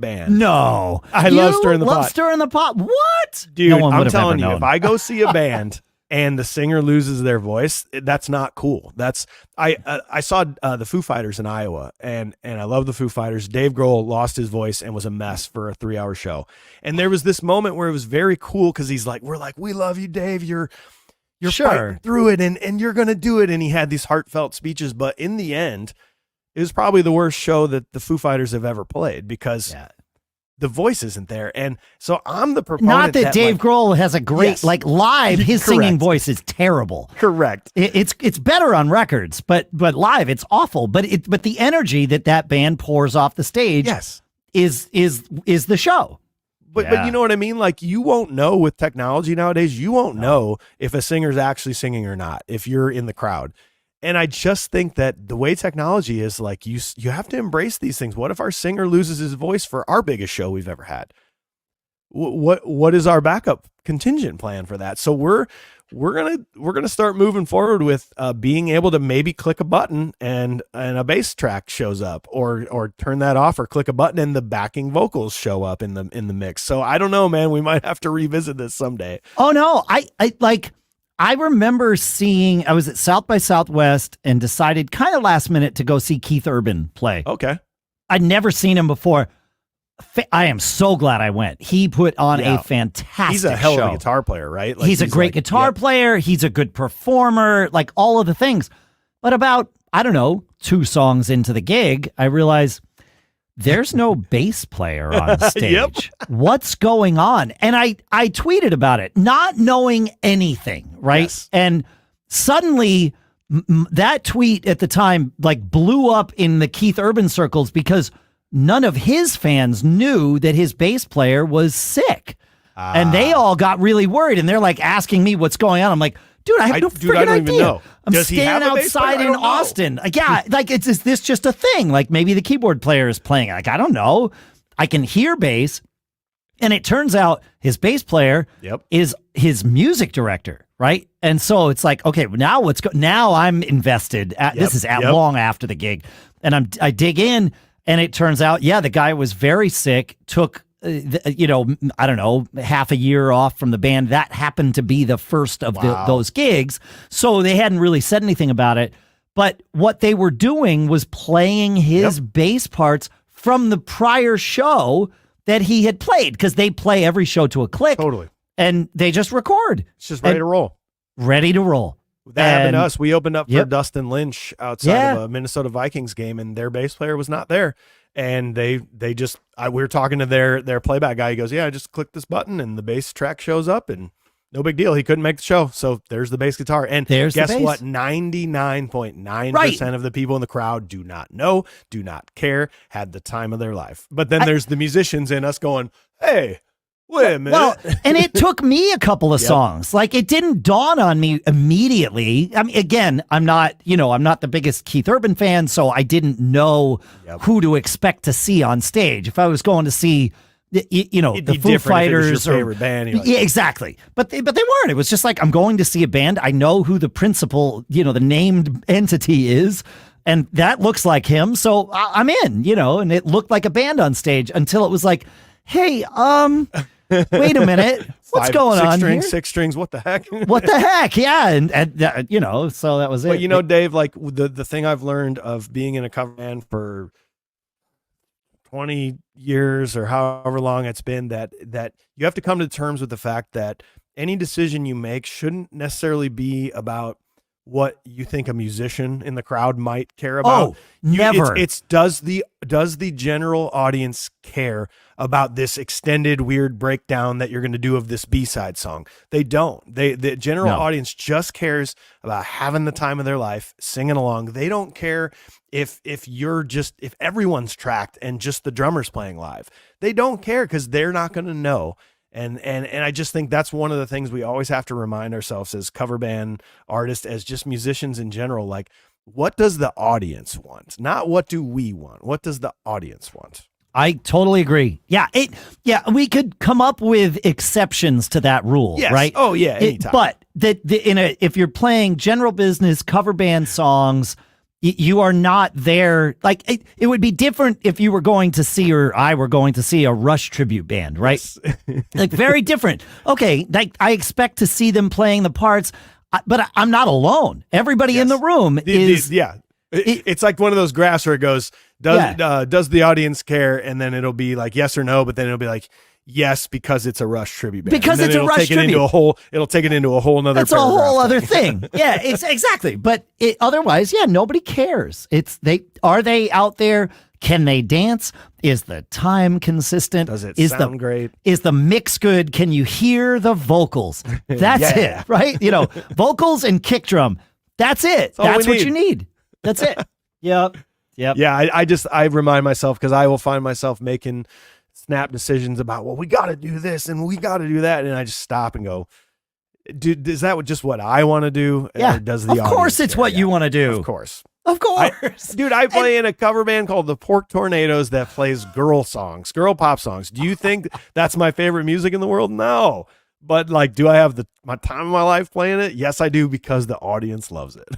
band. No. I love stirring the pot. Stirring the pot. What? Dude, No one I'm would have ever telling you, known. if I go see a band and the singer loses their voice, that's not cool. I saw the Foo Fighters in Iowa, and I love the Foo Fighters. Dave Grohl lost his voice and was a mess for a 3-hour show. And there was this moment where it was very cool because we're like, we love you, Dave. You're fighting through it, and you're gonna do it. And he had these heartfelt speeches, but in the end, it was probably the worst show that the Foo Fighters have ever played because the voice isn't there. And so I'm the proponent. Not that Dave Grohl has a great, live, his singing voice is terrible. Correct. It's better on records, but live it's awful. But the energy that band pours off the stage is the show. But you know what I mean? Like, you won't know with technology nowadays, you won't know if a singer's actually singing or not if you're in the crowd. And I just think that the way technology is, like, you have to embrace these things. What if our singer loses his voice for our biggest show we've ever had? What is our backup contingent plan for that? So we're gonna start moving forward with being able to maybe click a button and a bass track shows up, or turn that off, or click a button and the backing vocals show up in the mix. So I don't know, man. We might have to revisit this someday. Oh no, I remember I was at South by Southwest and decided kind of last minute to go see Keith Urban play. Okay. I'd never seen him before. I am so glad I went. He put on a fantastic show. He's a hell of a guitar player, right? Like, he's a great guitar player. He's a good performer, like all of the things. But about, 2 songs into the gig, I realized there's no bass player on stage. What's going on? And I tweeted about it, not knowing anything, right? Yes. And suddenly that tweet at the time blew up in the Keith Urban circles because none of his fans knew that his bass player was sick. And they all got really worried, and they're asking me what's going on. I'm like, dude, I have no freaking idea. Even know. I'm standing outside in Austin. Is this just a thing? Maybe the keyboard player is playing. I don't know. I can hear bass. And it turns out his bass player is his music director, right? And so it's okay, now now I'm invested. This is long after the gig. And I dig in, and it turns out, the guy was very sick, took I don't know, half a year off from the band. That happened to be the first of those gigs. So they hadn't really said anything about it. But what they were doing was playing his bass parts from the prior show that he had played, because they play every show to a click. Totally. And they just record. It's just ready to roll. Ready to roll. That happened to us. We opened up for Dustin Lynch outside of a Minnesota Vikings game, and their bass player was not there. And we were talking to their playback guy. He goes, I just clicked this button and the bass track shows up, and no big deal. He couldn't make the show. So there's the bass guitar. And guess what? 99.9% of the people in the crowd do not know, do not care, had the time of their life. But then there's the musicians in us going, hey, wait a minute. Well, and it took me a couple of songs. It didn't dawn on me immediately. I mean, again, I'm not the biggest Keith Urban fan, so I didn't know who to expect to see on stage. If I was going to see, the Foo Fighters or favorite band, exactly. But they weren't. It was just I'm going to see a band. I know who the principal, the named entity is, and that looks like him. So I'm in, and it looked like a band on stage until it was hey, wait a minute. What's going on here? 6 strings. What the heck? What the heck? Yeah. And so that was it. But Dave, the thing I've learned of being in a cover band for 20 years or however long it's been, that you have to come to terms with the fact that any decision you make shouldn't necessarily be about what you think a musician in the crowd might care about. Never. It's does the general audience care about this extended weird breakdown that you're going to do of this B-side song? They don't. The general audience just cares about having the time of their life, singing along. They don't care if everyone's tracked and just the drummer's playing live. They don't care because they're not going to know. And I just think that's one of the things we always have to remind ourselves as cover band artists, as just musicians in general. What does the audience want? Not what do we want? What does the audience want? I totally agree. Yeah, we could come up with exceptions to that rule, right? Oh yeah, anytime. But if you're playing general business cover band songs, You are not there. Like it would be different if you were going to see, or I were going to see, a Rush tribute band, right? Yes. Like very different. Okay, like I expect to see them playing the parts, but I'm not alone. Everybody in the room is. It's like one of those graphs where it goes, does the audience care? And then it'll be like yes or no, but then it'll be like yes, because it's a Rush tribute band. Because it's a Rush tribute. It'll take it into a whole nother. That's a whole other thing. Yeah, it's exactly. But otherwise, nobody cares. Are they out there? Can they dance? Is the time consistent? Does it sound great? Is the mix good? Can you hear the vocals? That's it, right? Vocals and kick drum. That's it. That's what you need. That's it. Yep. Yeah, I remind myself, because I will find myself making snap decisions about, well, we got to do this and we got to do that, and I just stop and go, dude, is that just what I want to do? Yeah, or does the of course it's what you want to do. Of course. Dude, I play in a cover band called the Pork Tornadoes that plays girl pop songs. Do you think that's my favorite music in the world? No. But like, do I have my time of my life playing it? Yes, I do, because the audience loves it.